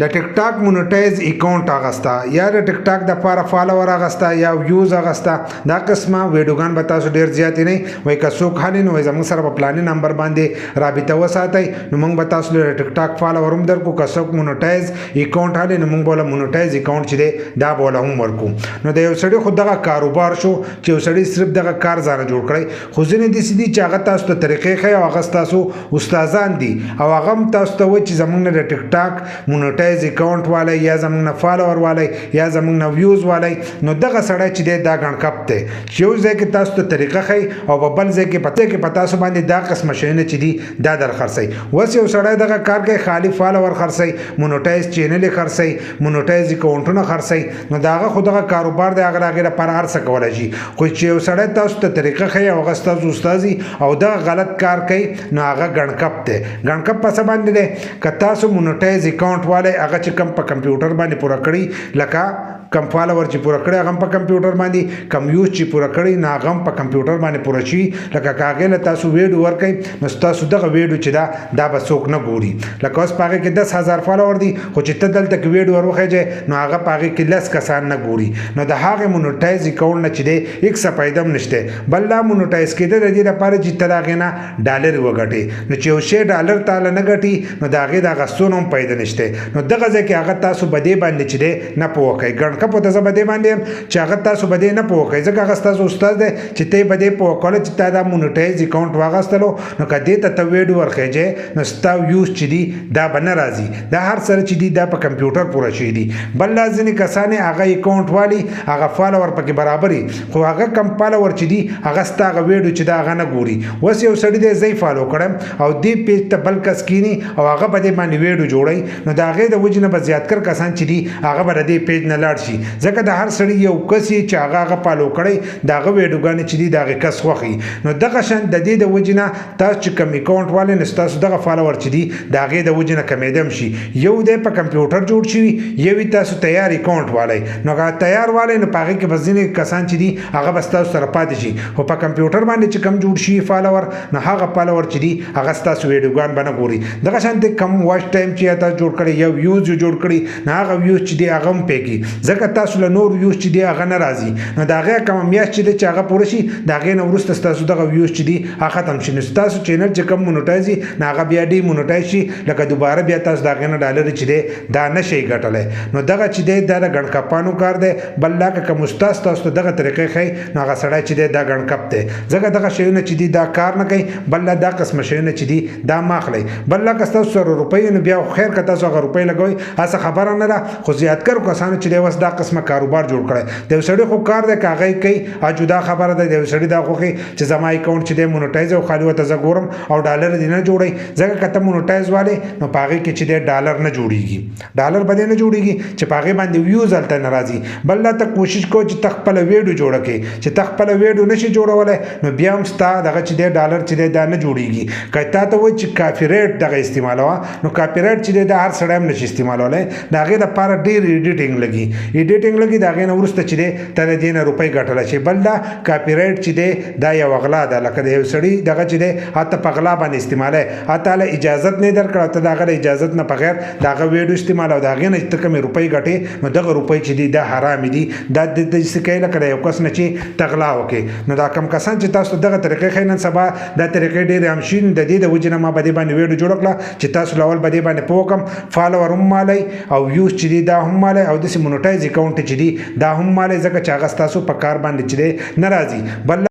د ټیک ټاک مونټایز اکاونټ اغستا یا د ټیک ټاک د لپاره فالوور اغستا یا ویوز اغستا دا قسمه ویډیوګان به تاسو ډیر زیات نه وای که څوک حالین وای زموږ سره په پلاني نمبر باندې رابطه وساتئ نو موږ به تاسو له ټیک ټاک فالوور هم درکو که څوک مونټایز اکاونټ حالین موږ بوله مونټایز اکاونټ چې دی دا بوله هم ورکو نو د یو سړي خو دغه کاروبار شو چې یو سړي صرف دغه کار ځانه جوړ کړی خو ځینې داسې دي چې هغه تاسو ته طریقې ښیي او هغه ستاسو استادان دي او هغه هم تاسو ته وایي چې زموږ نه د ټیک ټاک مونټایز اکاونټ والی یا زموږ نه فالوور والی یا زموږ نه ویوز والی نو دغه سړی چې دی دا ګڼکپ دی چې یو ځای کې تاسو ته طریقه ښیي او په بل ځای کې په تاسو باندې دا قسمه شیونه چې دي دا در خرڅوي اوس یو سړی دغه کار کوي خالي فالوور خرڅوي مونټایز چینل یې خرڅوي مونټایز اکاونټونه خرڅوي نو د هغه خو دغه کاروبار دی هغه د هغې لپاره هر څه کولی شي خو چې یو سړی تاسو ته طریقه ښیي او هغه ستاسو استاد او دغه غلط کار کوي نو هغه ګڼکپ دی ګڼکپ په څه باندې دی که تاسو مونټایز اکاونټ والی هغه چې کم په کمپیوټر باندې پوره کړي لکه کم فالوور چې پوره کړي هغه په کمپیوټر باندې کم یوز چې پوره کړي نو هغه په کمپیوټر باندې پوره شي لکه که هغې له تاسو ویډیو ورکوئ نو ستاسو دغه ویډیو چې دا به څوک نه ګوري لکه اوس په هغې کې 10,000 فالوور دي خو چې ته دلته کې ویډیو ور وخیږې نو هغه په هغې کې 10 کسان نه ګوري نو د هغې مونټایز اکاونټ نه چې دی هیڅ څه فایده هم نشته بل دا مونټایز کېده د دې لپاره چې ته د هغې نه ډالر وګټې نو چې یو شی ډالر تاله نه ګټي نو د هغې د اخیستو هم فایده نشته نو دغه ځای کې هغه تاسو به دې باندې چې دی نه پوه کوئ ګڼکپ ته زه به دې باندې یم چې هغه تاسو به دې نه پوه کوئ ځکه هغه ستاسو استاد دی چې ته یې به دې پوه کوله چې تا دا مونټایز اکاونټ واخیستلو نو که دې ته ته ویډیو ورخیږې نو ستا ویوز چې دي دا به نه راځي دا هر سره چې دي دا په کمپیوټر پوره شوي دي بل لا ځینې کسان هغه اکاونټ والي هغه فالوور پکې برابر خو هغه کم فالوور چې دي هغه ستا هغه ویډیو چې دا هغه نه ګوري اوس یو سړي دی زه یې فالو کړم او دې پیج ته بل کس کینی او هغه به دې باندې ویډیو جوړوي نو د هغې د وجې نه به زیاتکر کسان چې دي هغه به د دې پیج نه لاړ شي ځکه د هر سړي یو کس چې هغه فالو کړی د هغه ویډیوګانې چې دي د هغې کس خوښي نو دغه شان د دې د وجې نه تاسو چې کم اکاونټ والی نو ستاسو دغه فالوور چې دي د هغې د وجې نه کمیدم شي یو دی په کمپیوټر جوړ شوي یو وي تاسو تیار اکاونټ والی نو هغه تیار والی نو په هغې کې به ځینې کسان چې دي هغه به ستاسو سره پاتې شي خو په کمپیوټر باندې چې کم جوړ شي فالوور نو هغه فالوور چې دي هغه ستاسو ویډیوګان به نه ګوري دغه شانتې کم واچ ټایم چې تاسو جوړ کړی یا ویوز جوړ کړي نو هغه ویوز چې دي هغه هم پکې ځکه تاسو له نور ویوز چې دي هغه نه راځي نو د هغې کومه میاشت چې دی چې هغه پوره شي د هغې نه وروسته ستاسو دغه ویوز چې دي هغه ختم شي نو ستاسو چینل چې کوم مونټایز وي نو هغه بیا ډي مونټایز شي لکه دوباره بیا تاسو د هغې نه ډالر چې دی دا نه شئ ګټلی نو دغه چې دی دا د ګڼکپانو کار دی بل لا که کوم استاد تاسو ته دغه طریقې ښیي نو هغه سړی چې دی دا ګڼکپ دی ځکه دغه شیونه چې دي دا کار نه کوي بل لا دا قسمه شیونه چې دي دا مه اخلئ بل لا که ستاسو سره روپۍ نو بیا خیر که تاسو هغه روپۍ لګوئ هسه خبره نه ده خو زیاتکرو کسانو چې دی اوس دا قسمه کاروبار جوړ کړی د یو سړي خو کار دی که هغه یې کوي جدا خبره ده د یو سړي دا خوښي چې زما اکاونټ چې دی مونټایز او خالي ورته زه ګورم او ډالر دې نه جوړوي ځکه که ته مونټایز والی نو په هغې کې چې دی ډالر نه جوړېږي ډالر به دې نه جوړېږي چې په هغې باندې ویوز هلته نه راځي بل لا ته کوشش کوه چې ته خپله ویډیو جوړه کړې چې ته خپله ویډیو نشي جوړولی نو بیا هم ستا دغه چې دی ډالر چې دی دا نه جوړېږي که تا ته وایي چې کاپي رایټ دغه استعمالوه نو کاپي رایټ چې دی دا هر سړی هم نشي استعمالولی د هغې دپاره ډېر ایډیټینګ لګي د هغې نه وروسته چې دی ته د دې نه روپۍ ګټلی شي بل دا کاپي رایټ چې دی دا یو غلا ده لکه د یو سړي دغه چې دی هته په غلا باندې استعمالوي هته هله اجازت نه یې درکړه ته د هغه د اجازت نه بغیر د هغه ویډیو استعمال او د هغې نه چې ته کومې روپۍ ګټې نو دغه روپۍ چې دي دا حرامې دي دا داسې کوي لکه د یو کس نه چې ته غلا وکړې نو دا کم کسان چې تاسو دغه طریقې ښیي نن سبا دا طریقې ډېرې عام شوي د دې د وجې نه ما به دې باندې ویډیو جوړه کړه چې تاسو له اول به دې باندې پوه کړم فالوور هم مالی او ویوز چې دي دا هم مالی او داسې مونټایز اکاونټ چې دي دا هم مالی ځکه چې هغه ستاسو په کار باندې چې دی نه راځي بل